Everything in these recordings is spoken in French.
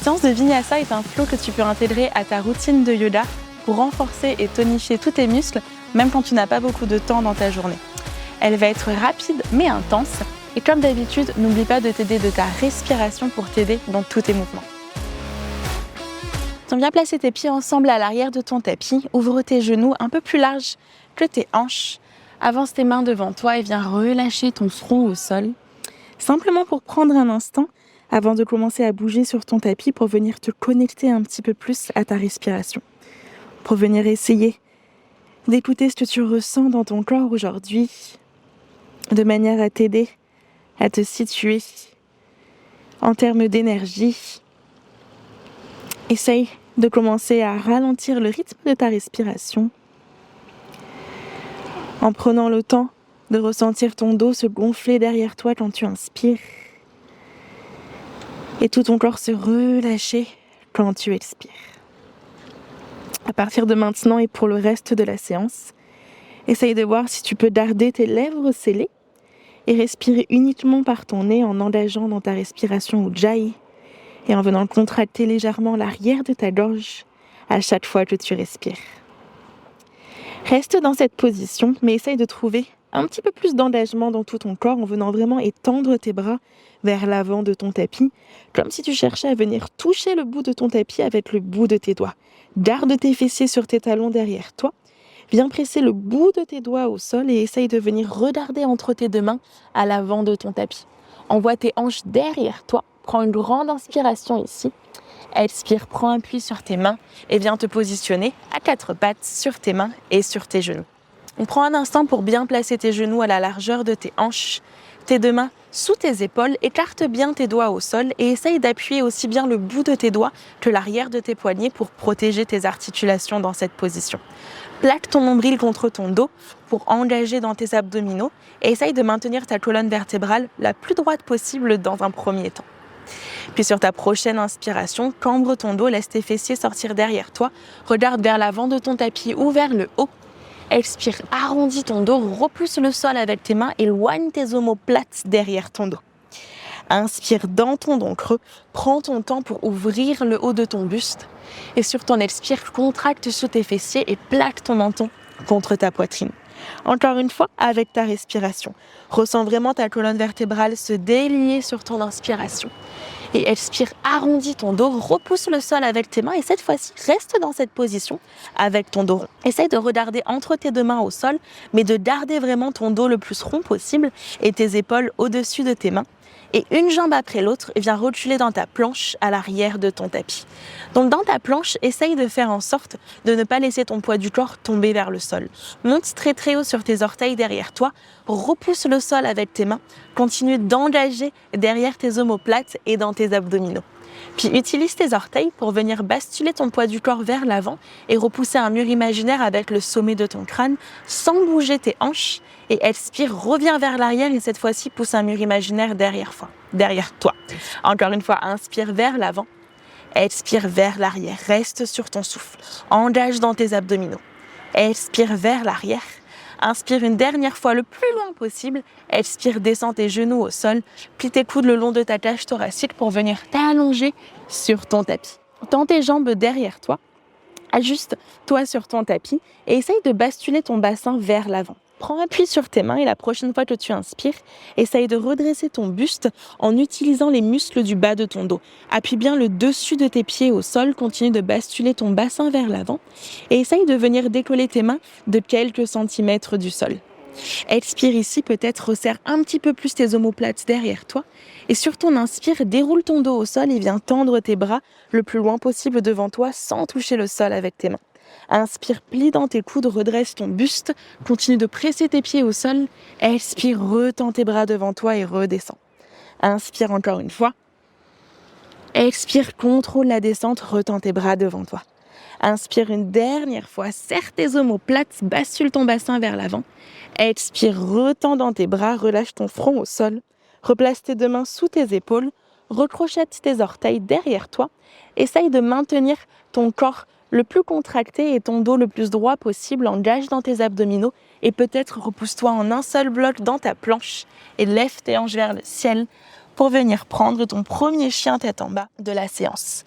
séance de Vinyasa est un flow que tu peux intégrer à ta routine de yoga pour renforcer et tonifier tous tes muscles, même quand tu n'as pas beaucoup de temps dans ta journée. Elle va être rapide mais intense, et comme d'habitude, n'oublie pas de t'aider de ta respiration pour t'aider dans tous tes mouvements. Donc viens placer tes pieds ensemble à l'arrière de ton tapis, ouvre tes genoux un peu plus larges que tes hanches, avance tes mains devant toi et viens relâcher ton front au sol, simplement pour prendre un instant avant de commencer à bouger sur ton tapis pour venir te connecter un petit peu plus à ta respiration, pour venir essayer d'écouter ce que tu ressens dans ton corps aujourd'hui, de manière à t'aider à te situer en termes d'énergie. Essaye de commencer à ralentir le rythme de ta respiration en prenant le temps de ressentir ton dos se gonfler derrière toi quand tu inspires et tout ton corps se relâcher quand tu expires. À partir de maintenant et pour le reste de la séance, essaye de voir si tu peux garder tes lèvres scellées et respirer uniquement par ton nez en engageant dans ta respiration Ujjayi et en venant contracter légèrement l'arrière de ta gorge à chaque fois que tu respires. Reste dans cette position, mais essaye de trouver un petit peu plus d'engagement dans tout ton corps en venant vraiment étendre tes bras vers l'avant de ton tapis, comme si tu cherchais à venir toucher le bout de ton tapis avec le bout de tes doigts. Garde tes fessiers sur tes talons derrière toi. Viens presser le bout de tes doigts au sol et essaye de venir regarder entre tes deux mains à l'avant de ton tapis. Envoie tes hanches derrière toi. Prends une grande inspiration ici. Expire, prends appui sur tes mains et viens te positionner à quatre pattes sur tes mains et sur tes genoux. On prend un instant pour bien placer tes genoux à la largeur de tes hanches, tes deux mains sous tes épaules, écarte bien tes doigts au sol et essaye d'appuyer aussi bien le bout de tes doigts que l'arrière de tes poignets pour protéger tes articulations dans cette position. Plaque ton nombril contre ton dos pour engager dans tes abdominaux et essaye de maintenir ta colonne vertébrale la plus droite possible dans un premier temps. Puis sur ta prochaine inspiration, cambre ton dos, laisse tes fessiers sortir derrière toi, regarde vers l'avant de ton tapis ou vers le haut. Expire, arrondis ton dos, repousse le sol avec tes mains, éloigne tes omoplates derrière ton dos. Inspire dans ton dos creux, prends ton temps pour ouvrir le haut de ton buste. Et sur ton expire, contracte sous tes fessiers et plaque ton menton contre ta poitrine. Encore une fois, avec ta respiration. Ressens vraiment ta colonne vertébrale se délier sur ton inspiration. Et expire, arrondis ton dos, repousse le sol avec tes mains et cette fois-ci, reste dans cette position avec ton dos rond. Essaye de regarder entre tes deux mains au sol, mais de garder vraiment ton dos le plus rond possible et tes épaules au-dessus de tes mains. Et une jambe après l'autre, viens reculer dans ta planche à l'arrière de ton tapis. Donc dans ta planche, essaye de faire en sorte de ne pas laisser ton poids du corps tomber vers le sol. Monte très très haut sur tes orteils derrière toi, repousse le sol avec tes mains, continue d'engager derrière tes omoplates et dans tes abdominaux. Puis utilise tes orteils pour venir basculer ton poids du corps vers l'avant et repousser un mur imaginaire avec le sommet de ton crâne sans bouger tes hanches. Et expire, reviens vers l'arrière et cette fois-ci pousse un mur imaginaire derrière toi. Encore une fois, inspire vers l'avant, expire vers l'arrière, reste sur ton souffle, engage dans tes abdominaux, expire vers l'arrière, inspire une dernière fois le plus loin possible, expire, descends tes genoux au sol, plie tes coudes le long de ta cage thoracique pour venir t'allonger sur ton tapis. Tends tes jambes derrière toi, ajuste-toi sur ton tapis et essaye de basculer ton bassin vers l'avant. Prends appui sur tes mains et la prochaine fois que tu inspires, essaye de redresser ton buste en utilisant les muscles du bas de ton dos. Appuie bien le dessus de tes pieds au sol, continue de basculer ton bassin vers l'avant et essaye de venir décoller tes mains de quelques centimètres du sol. Expire ici, peut-être resserre un petit peu plus tes omoplates derrière toi et sur ton inspire, déroule ton dos au sol et viens tendre tes bras le plus loin possible devant toi sans toucher le sol avec tes mains. Inspire, plie dans tes coudes, redresse ton buste, continue de presser tes pieds au sol, expire, retends tes bras devant toi et redescends. Inspire encore une fois, expire, contrôle la descente, retends tes bras devant toi. Inspire une dernière fois, serre tes omoplates, bascule ton bassin vers l'avant, expire, retends dans tes bras, relâche ton front au sol, replace tes deux mains sous tes épaules, recrochette tes orteils derrière toi, essaye de maintenir ton corps le plus contracté et ton dos le plus droit possible, engage dans tes abdominaux et peut-être repousse-toi en un seul bloc dans ta planche et lève tes hanches vers le ciel pour venir prendre ton premier chien tête en bas de la séance.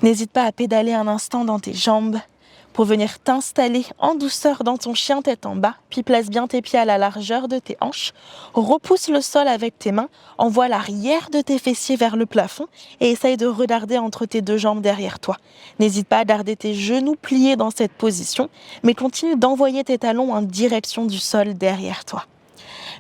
N'hésite pas à pédaler un instant dans tes jambes pour venir t'installer en douceur dans ton chien tête en bas, puis place bien tes pieds à la largeur de tes hanches, repousse le sol avec tes mains, envoie l'arrière de tes fessiers vers le plafond et essaye de redarder entre tes deux jambes derrière toi. N'hésite pas à darder tes genoux pliés dans cette position, mais continue d'envoyer tes talons en direction du sol derrière toi.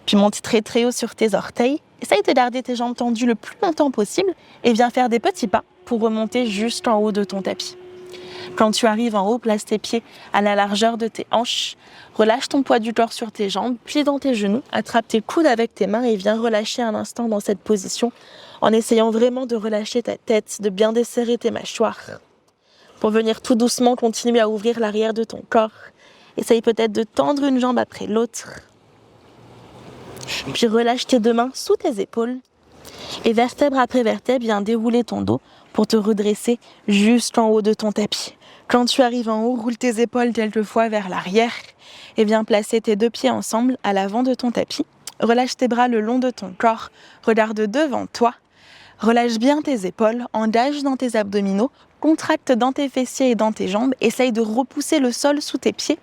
Puis monte très haut sur tes orteils, essaye de darder tes jambes tendues le plus longtemps possible et viens faire des petits pas pour remonter juste en haut de ton tapis. Quand tu arrives en haut, place tes pieds à la largeur de tes hanches, relâche ton poids du corps sur tes jambes, plie dans tes genoux, attrape tes coudes avec tes mains et viens relâcher un instant dans cette position en essayant vraiment de relâcher ta tête, de bien desserrer tes mâchoires. Pour venir tout doucement continuer à ouvrir l'arrière de ton corps, essaye peut-être de tendre une jambe après l'autre. Puis relâche tes deux mains sous tes épaules et vertèbre après vertèbre, viens dérouler ton dos pour te redresser juste en haut de ton tapis. Quand tu arrives en haut, roule tes épaules quelquefois vers l'arrière et viens placer tes deux pieds ensemble à l'avant de ton tapis. Relâche tes bras le long de ton corps, regarde devant toi. Relâche bien tes épaules, engage dans tes abdominaux, contracte dans tes fessiers et dans tes jambes. Essaye de repousser le sol sous tes pieds,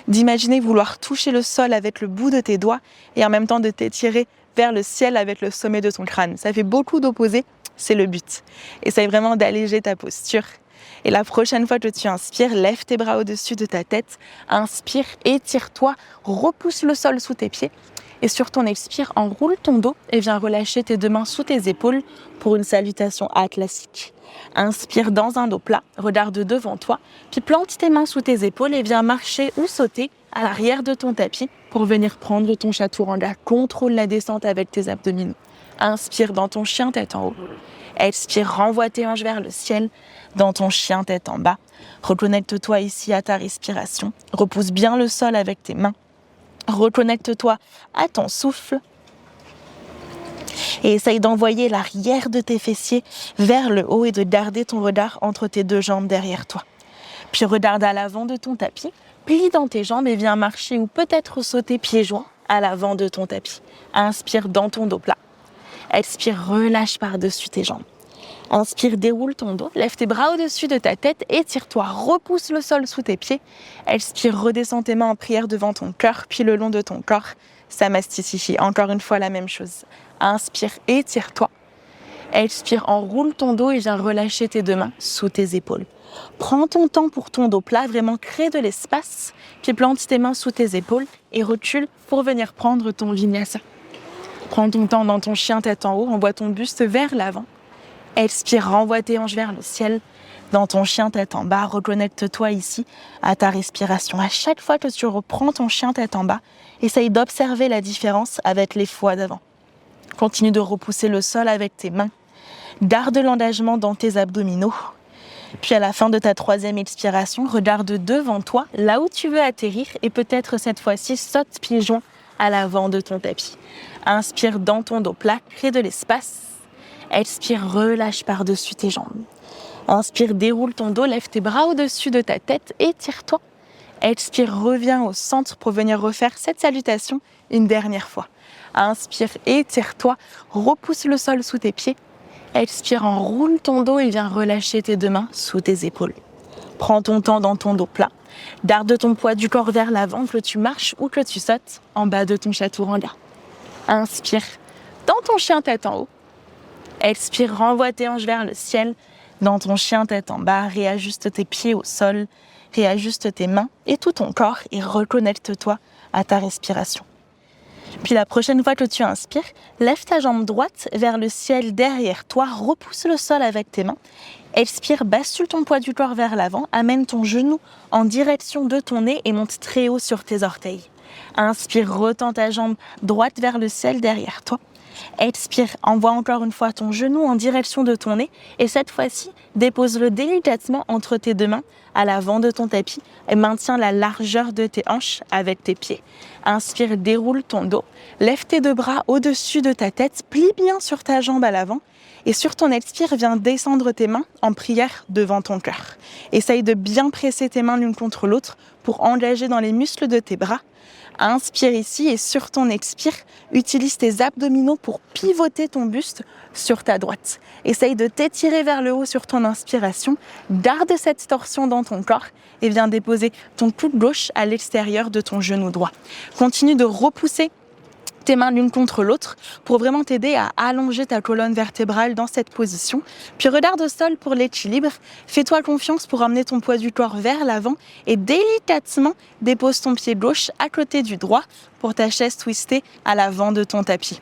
d'imaginer vouloir toucher le sol avec le bout de tes doigts et en même temps de t'étirer vers le ciel avec le sommet de ton crâne. Ça fait beaucoup d'opposés, c'est le but. Essaye vraiment d'alléger ta posture. Et la prochaine fois que tu inspires, lève tes bras au-dessus de ta tête, inspire, étire-toi, repousse le sol sous tes pieds. Et sur ton expire, enroule ton dos et viens relâcher tes deux mains sous tes épaules pour une salutation A classique. Inspire dans un dos plat, regarde devant toi, puis plante tes mains sous tes épaules et viens marcher ou sauter à l'arrière de ton tapis pour venir prendre ton chaturanga. Contrôle la descente avec tes abdominaux. Inspire dans ton chien tête en haut. Expire, renvoie tes hanches vers le ciel dans ton chien tête en bas. Reconnecte-toi ici à ta respiration. Repousse bien le sol avec tes mains. Reconnecte-toi à ton souffle et essaye d'envoyer l'arrière de tes fessiers vers le haut et de garder ton regard entre tes deux jambes derrière toi. Puis regarde à l'avant de ton tapis, plie dans tes jambes et viens marcher ou peut-être sauter pieds joints à l'avant de ton tapis. Inspire dans ton dos plat. Expire, relâche par-dessus tes jambes. Inspire, déroule ton dos, lève tes bras au-dessus de ta tête, étire-toi, repousse le sol sous tes pieds. Expire, redescends tes mains en prière devant ton cœur, puis le long de ton corps. Samasthitishi, encore une fois la même chose. Inspire, étire-toi. Expire, enroule ton dos et viens relâcher tes deux mains sous tes épaules. Prends ton temps pour ton dos plat, vraiment crée de l'espace, puis plante tes mains sous tes épaules et recule pour venir prendre ton vinyasa. Prends ton temps dans ton chien tête en haut, envoie ton buste vers l'avant. Expire, renvoie tes hanches vers le ciel. Dans ton chien tête en bas, reconnecte-toi ici à ta respiration. À chaque fois que tu reprends ton chien tête en bas, essaye d'observer la différence avec les fois d'avant. Continue de repousser le sol avec tes mains. Garde l'engagement dans tes abdominaux. Puis à la fin de ta troisième expiration, regarde devant toi, là où tu veux atterrir et peut-être cette fois-ci saute pieds joints à l'avant de ton tapis. Inspire dans ton dos plat, crée de l'espace. Expire, relâche par-dessus tes jambes. Inspire, déroule ton dos, lève tes bras au-dessus de ta tête, étire-toi. Expire, reviens au centre pour venir refaire cette salutation une dernière fois. Inspire, étire-toi, repousse le sol sous tes pieds. Expire, enroule ton dos et viens relâcher tes deux mains sous tes épaules. Prends ton temps dans ton dos plat. Garde ton poids du corps vers l'avant, que tu marches ou que tu sautes en bas de ton chaturanga. Inspire, dans ton chien tête en haut. Expire, renvoie tes hanches vers le ciel. Dans ton chien tête en bas, réajuste tes pieds au sol, réajuste tes mains et tout ton corps et reconnecte-toi à ta respiration. Puis la prochaine fois que tu inspires, lève ta jambe droite vers le ciel derrière toi, repousse le sol avec tes mains. Expire, bascule ton poids du corps vers l'avant, amène ton genou en direction de ton nez et monte très haut sur tes orteils. Inspire, retends ta jambe droite vers le ciel derrière toi. Expire, envoie encore une fois ton genou en direction de ton nez et cette fois-ci, dépose-le délicatement entre tes deux mains à l'avant de ton tapis et maintiens la largeur de tes hanches avec tes pieds. Inspire, déroule ton dos, lève tes deux bras au-dessus de ta tête, plie bien sur ta jambe à l'avant et sur ton expire, viens descendre tes mains en prière devant ton cœur. Essaye de bien presser tes mains l'une contre l'autre pour engager dans les muscles de tes bras. Inspire ici et sur ton expire, utilise tes abdominaux pour pivoter ton buste sur ta droite. Essaye de t'étirer vers le haut sur ton inspiration, garde cette torsion dans ton corps et viens déposer ton coude gauche à l'extérieur de ton genou droit. Continue de repousser tes mains l'une contre l'autre pour vraiment t'aider à allonger ta colonne vertébrale dans cette position. Puis regarde au sol pour l'équilibre. Fais-toi confiance pour emmener ton poids du corps vers l'avant et délicatement dépose ton pied gauche à côté du droit pour ta chaise twistée à l'avant de ton tapis.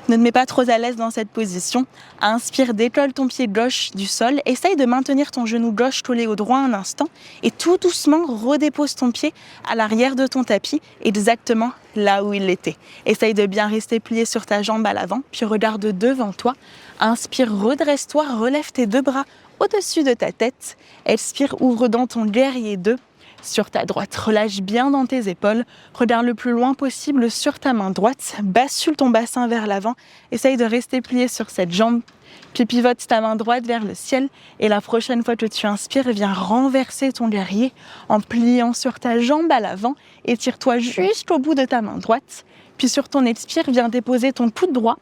Ne te mets pas trop à l'aise dans cette position. Inspire, décolle ton pied gauche du sol. Essaye de maintenir ton genou gauche collé au droit un instant. Et tout doucement, redépose ton pied à l'arrière de ton tapis, exactement là où il était. Essaye de bien rester plié sur ta jambe à l'avant, puis regarde devant toi. Inspire, redresse-toi, relève tes deux bras au-dessus de ta tête. Expire, ouvre dans ton guerrier 2. Sur ta droite, relâche bien dans tes épaules, regarde le plus loin possible sur ta main droite, bascule ton bassin vers l'avant, essaye de rester plié sur cette jambe, puis pivote ta main droite vers le ciel et la prochaine fois que tu inspires, viens renverser ton guerrier en pliant sur ta jambe à l'avant, étire-toi jusqu'au bout de ta main droite, puis sur ton expire, viens déposer ton coude droit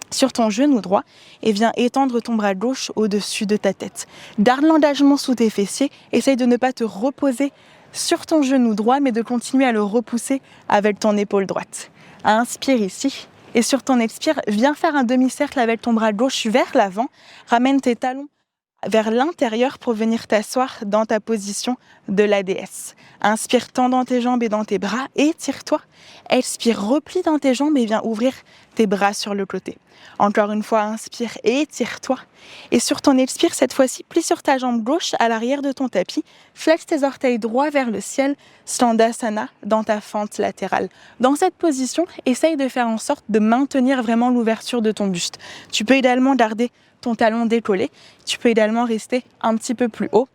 sur ton genou droit et viens étendre ton bras gauche au-dessus de ta tête. Garde l'engagement sous tes fessiers, essaye de ne pas te reposer sur ton genou droit, mais de continuer à le repousser avec ton épaule droite. Inspire ici et sur ton expire, viens faire un demi-cercle avec ton bras gauche vers l'avant, ramène tes talons vers l'intérieur pour venir t'asseoir dans ta position de la déesse. Inspire, tends dans tes jambes et dans tes bras, étire-toi. Expire, replie dans tes jambes et viens ouvrir tes bras sur le côté. Encore une fois, inspire et étire-toi. Et sur ton expire, cette fois-ci, plie sur ta jambe gauche à l'arrière de ton tapis. Flexe tes orteils droits vers le ciel, Standasana, dans ta fente latérale. Dans cette position, essaye de faire en sorte de maintenir vraiment l'ouverture de ton buste. Tu peux également garder ton talon décollé. Tu peux également rester un petit peu plus haut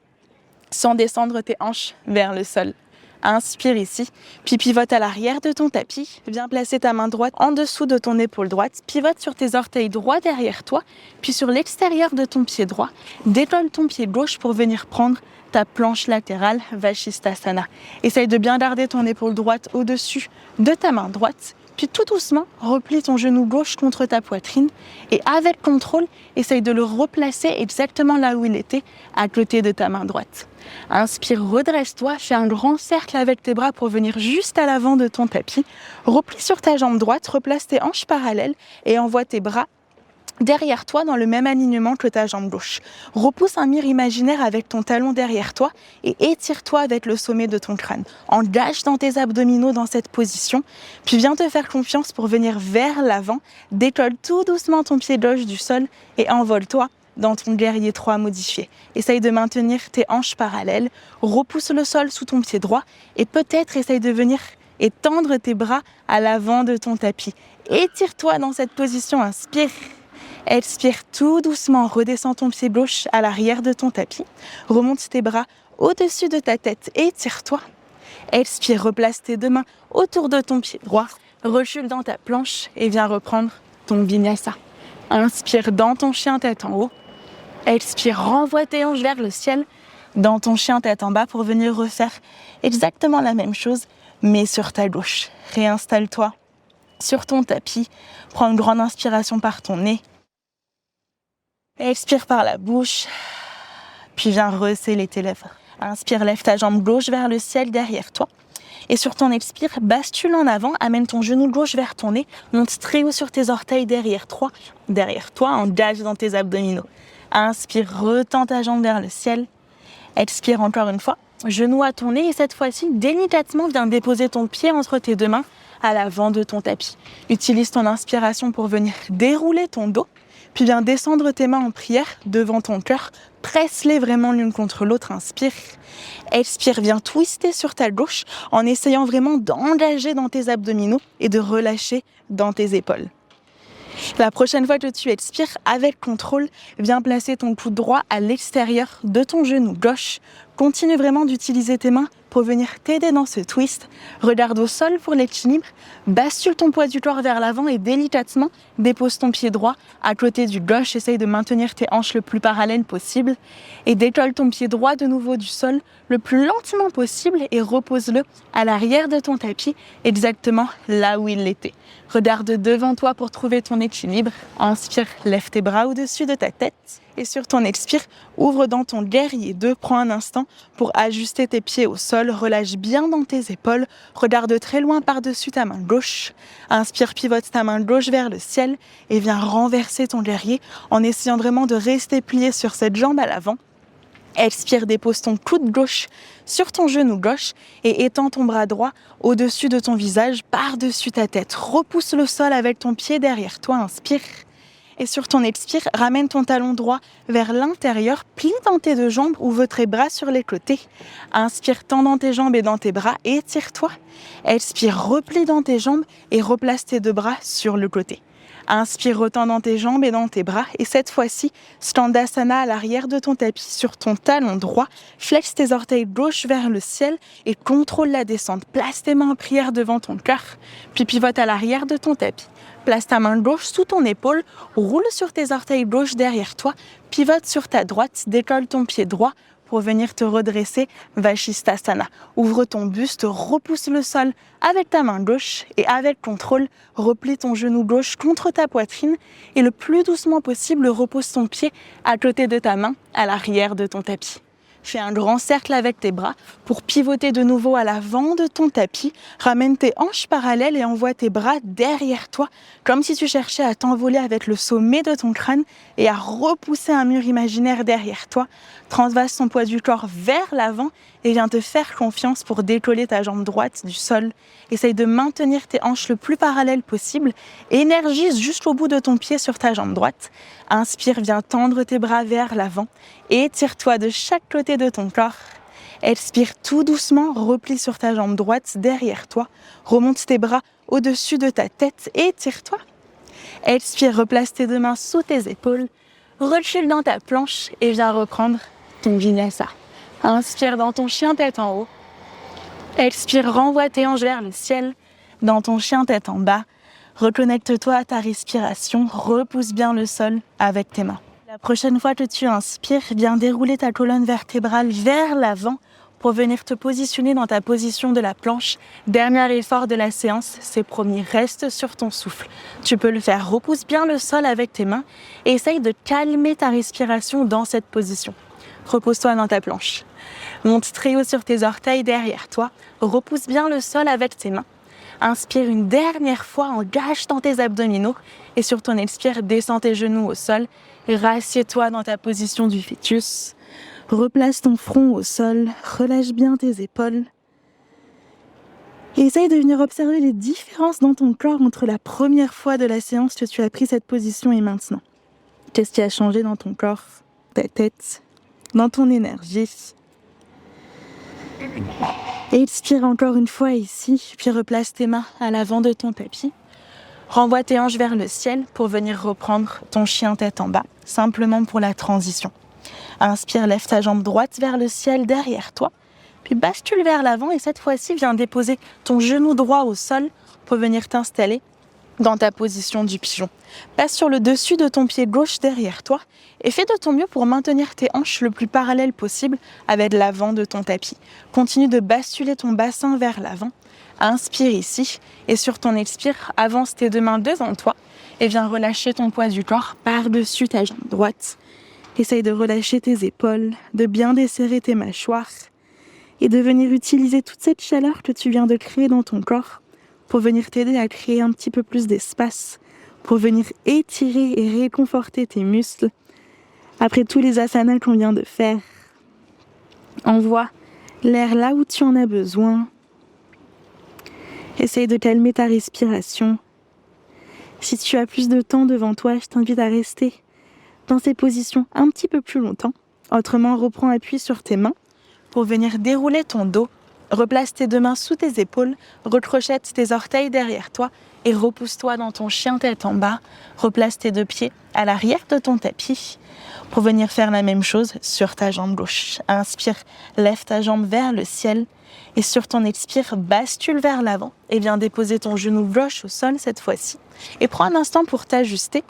sans descendre tes hanches vers le sol. Inspire ici, puis pivote à l'arrière de ton tapis. Viens placer ta main droite en dessous de ton épaule droite. Pivote sur tes orteils droits derrière toi, puis sur l'extérieur de ton pied droit. Décolle ton pied gauche pour venir prendre ta planche latérale, Vashisthasana. Essaye de bien garder ton épaule droite au-dessus de ta main droite. Puis tout doucement, replie ton genou gauche contre ta poitrine et avec contrôle, essaye de le replacer exactement là où il était, à côté de ta main droite. Inspire, redresse-toi, fais un grand cercle avec tes bras pour venir juste à l'avant de ton tapis. Replie sur ta jambe droite, replace tes hanches parallèles et envoie tes bras derrière toi dans le même alignement que ta jambe gauche. Repousse un mur imaginaire avec ton talon derrière toi et étire-toi avec le sommet de ton crâne. Engage dans tes abdominaux dans cette position, puis viens te faire confiance pour venir vers l'avant. Décolle tout doucement ton pied gauche du sol et envole-toi dans ton guerrier 3 modifié. Essaye de maintenir tes hanches parallèles, repousse le sol sous ton pied droit et peut-être essaye de venir étendre tes bras à l'avant de ton tapis. Étire-toi dans cette position, inspire. Expire tout doucement, redescends ton pied gauche à l'arrière de ton tapis. Remonte tes bras au-dessus de ta tête, étire-toi. Expire, replace tes deux mains autour de ton pied droit. Recule dans ta planche et viens reprendre ton vinyasa. Inspire dans ton chien tête en haut. Expire, renvoie tes hanches vers le ciel dans ton chien tête en bas pour venir refaire exactement la même chose, mais sur ta gauche. Réinstalle-toi sur ton tapis. Prends une grande inspiration par ton nez. Expire par la bouche, puis viens resserrer tes lèvres. Inspire, lève ta jambe gauche vers le ciel derrière toi. Et sur ton expire, bascule en avant, amène ton genou gauche vers ton nez, monte très haut sur tes orteils derrière toi, engage dans tes abdominaux. Inspire, retends ta jambe vers le ciel. Expire encore une fois, genou à ton nez et cette fois-ci, délicatement, viens déposer ton pied entre tes deux mains à l'avant de ton tapis. Utilise ton inspiration pour venir dérouler ton dos. Puis viens descendre tes mains en prière devant ton cœur. Presse-les vraiment l'une contre l'autre. Inspire. Expire. Viens twister sur ta gauche en essayant vraiment d'engager dans tes abdominaux et de relâcher dans tes épaules. La prochaine fois que tu expires, avec contrôle, viens placer ton coude droit à l'extérieur de ton genou gauche. Continue vraiment d'utiliser tes mains pour venir t'aider dans ce twist. Regarde au sol pour l'équilibre, bascule ton poids du corps vers l'avant et délicatement dépose ton pied droit à côté du gauche. Essaye de maintenir tes hanches le plus parallèles possible et décolle ton pied droit de nouveau du sol le plus lentement possible et repose-le à l'arrière de ton tapis, exactement là où il était. Regarde devant toi pour trouver ton équilibre. Inspire, lève tes bras au-dessus de ta tête. Et sur ton expire, ouvre dans ton guerrier 2. Prends un instant pour ajuster tes pieds au sol. Relâche bien dans tes épaules. Regarde très loin par-dessus ta main gauche. Inspire, pivote ta main gauche vers le ciel et viens renverser ton guerrier en essayant vraiment de rester plié sur cette jambe à l'avant. Expire, dépose ton coude gauche sur ton genou gauche et étends ton bras droit au-dessus de ton visage, par-dessus ta tête. Repousse le sol avec ton pied derrière toi. Inspire. Et sur ton expire, ramène ton talon droit vers l'intérieur, plie dans tes deux jambes, ouvre tes bras sur les côtés. Inspire, tends dans tes jambes et dans tes bras, étire-toi. Expire, replie dans tes jambes et replace tes deux bras sur le côté. Inspire, retends dans tes jambes et dans tes bras. Et cette fois-ci, Standasana à l'arrière de ton tapis sur ton talon droit. Flexe tes orteils gauche vers le ciel et contrôle la descente. Place tes mains en prière devant ton cœur. Puis pivote à l'arrière de ton tapis. Place ta main gauche sous ton épaule. Roule sur tes orteils gauche derrière toi. Pivote sur ta droite. Décolle ton pied droit pour venir te redresser, Vashisthasana. Ouvre ton buste, repousse le sol avec ta main gauche et avec contrôle, replie ton genou gauche contre ta poitrine et le plus doucement possible, repose ton pied à côté de ta main à l'arrière de ton tapis. Fais un grand cercle avec tes bras pour pivoter de nouveau à l'avant de ton tapis. Ramène tes hanches parallèles et envoie tes bras derrière toi, comme si tu cherchais à t'envoler avec le sommet de ton crâne et à repousser un mur imaginaire derrière toi. Transvase ton poids du corps vers l'avant et viens te faire confiance pour décoller ta jambe droite du sol. Essaye de maintenir tes hanches le plus parallèles possible. Énergise jusqu'au bout de ton pied sur ta jambe droite. Inspire, viens tendre tes bras vers l'avant. Étire-toi de chaque côté de ton corps. Expire tout doucement, replie sur ta jambe droite derrière toi. Remonte tes bras au-dessus de ta tête. Étire-toi. Expire, replace tes deux mains sous tes épaules. Recule dans ta planche et viens reprendre ton vinyasa. Inspire dans ton chien tête en haut. Expire, renvoie tes hanches vers le ciel. Dans ton chien tête en bas. Reconnecte-toi à ta respiration. Repousse bien le sol avec tes mains. La prochaine fois que tu inspires, viens dérouler ta colonne vertébrale vers l'avant pour venir te positionner dans ta position de la planche. Dernier effort de la séance, c'est promis, reste sur ton souffle. Tu peux le faire, repousse bien le sol avec tes mains et essaye de calmer ta respiration dans cette position. Repose-toi dans ta planche. Monte très haut sur tes orteils derrière toi, repousse bien le sol avec tes mains. Inspire une dernière fois, engage dans tes abdominaux et sur ton expire, descends tes genoux au sol. Rassieds-toi dans ta position du fœtus. Replace ton front au sol, relâche bien tes épaules. Et essaye de venir observer les différences dans ton corps entre la première fois de la séance que tu as pris cette position et maintenant. Qu'est-ce qui a changé dans ton corps, ta tête, dans ton énergie? Et expire encore une fois ici, puis replace tes mains à l'avant de ton tapis. Renvoie tes hanches vers le ciel pour venir reprendre ton chien tête en bas, simplement pour la transition. Inspire, lève ta jambe droite vers le ciel derrière toi, puis bascule vers l'avant et cette fois-ci, viens déposer ton genou droit au sol pour venir t'installer dans ta position du pigeon. Passe sur le dessus de ton pied gauche derrière toi et fais de ton mieux pour maintenir tes hanches le plus parallèles possible avec l'avant de ton tapis. Continue de basculer ton bassin vers l'avant. Inspire ici et sur ton expire, avance tes deux mains devant toi et viens relâcher ton poids du corps par-dessus ta jambe droite. Essaye de relâcher tes épaules, de bien desserrer tes mâchoires et de venir utiliser toute cette chaleur que tu viens de créer dans ton corps pour venir t'aider à créer un petit peu plus d'espace, pour venir étirer et réconforter tes muscles après tous les asanas qu'on vient de faire. Envoie l'air là où tu en as besoin. Essaye de calmer ta respiration. Si tu as plus de temps devant toi, je t'invite à rester dans ces positions un petit peu plus longtemps. Autrement, reprends appui sur tes mains pour venir dérouler ton dos. Replace tes deux mains sous tes épaules, recrochette tes orteils derrière toi et repousse-toi dans ton chien tête en bas. Replace tes 2 pieds à l'arrière de ton tapis pour venir faire la même chose sur ta jambe gauche. Inspire, lève ta jambe vers le ciel et sur ton expire, bascule vers l'avant et viens déposer ton genou gauche au sol cette fois-ci. Et prends un instant pour t'ajuster.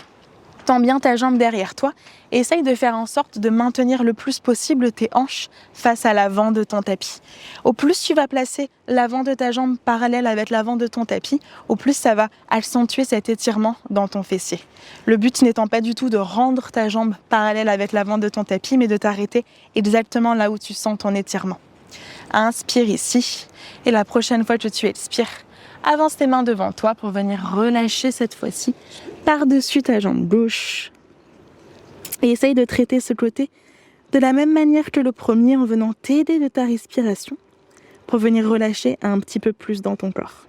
Tends bien ta jambe derrière toi et essaye de faire en sorte de maintenir le plus possible tes hanches face à l'avant de ton tapis. Au plus tu vas placer l'avant de ta jambe parallèle avec l'avant de ton tapis, au plus ça va accentuer cet étirement dans ton fessier. Le but n'étant pas du tout de rendre ta jambe parallèle avec l'avant de ton tapis, mais de t'arrêter exactement là où tu sens ton étirement. Inspire ici et la prochaine fois que tu expires, avance tes mains devant toi pour venir relâcher cette fois-ci par-dessus ta jambe gauche. Et essaye de traiter ce côté de la même manière que le premier en venant t'aider de ta respiration pour venir relâcher un petit peu plus dans ton corps.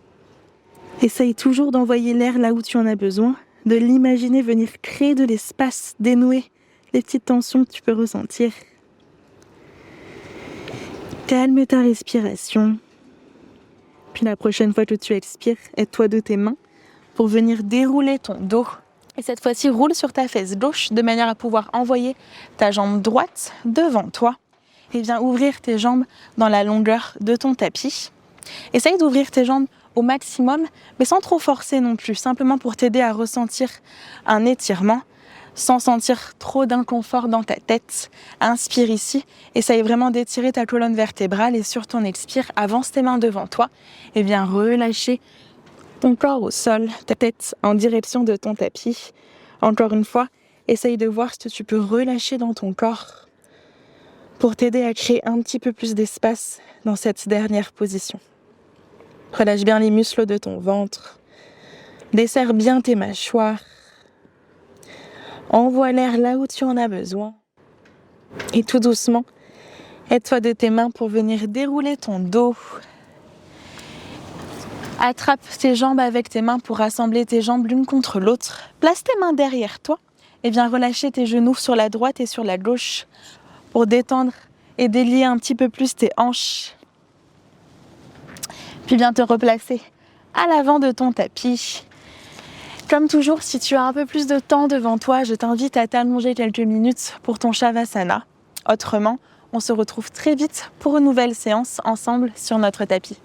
Essaye toujours d'envoyer l'air là où tu en as besoin, de l'imaginer venir créer de l'espace, dénouer les petites tensions que tu peux ressentir. Calme ta respiration. Puis la prochaine fois que tu expires, aide-toi de tes mains pour venir dérouler ton dos. Et cette fois-ci, roule sur ta fesse gauche de manière à pouvoir envoyer ta jambe droite devant toi. Et viens ouvrir tes jambes dans la longueur de ton tapis. Essaye d'ouvrir tes jambes au maximum, mais sans trop forcer non plus, simplement pour t'aider à ressentir un étirement, sans sentir trop d'inconfort dans ta tête. Inspire ici, essaye vraiment d'étirer ta colonne vertébrale et sur ton expire, avance tes mains devant toi et viens relâcher ton corps au sol, ta tête en direction de ton tapis. Encore une fois, essaye de voir ce que tu peux relâcher dans ton corps pour t'aider à créer un petit peu plus d'espace dans cette dernière position. Relâche bien les muscles de ton ventre, desserre bien tes mâchoires. Envoie l'air là où tu en as besoin. Et tout doucement, aide-toi de tes mains pour venir dérouler ton dos. Attrape tes jambes avec tes mains pour rassembler tes jambes l'une contre l'autre. Place tes mains derrière toi et viens relâcher tes genoux sur la droite et sur la gauche pour détendre et délier un petit peu plus tes hanches. Puis viens te replacer à l'avant de ton tapis. Comme toujours, si tu as un peu plus de temps devant toi, je t'invite à t'allonger quelques minutes pour ton Shavasana. Autrement, on se retrouve très vite pour une nouvelle séance ensemble sur notre tapis.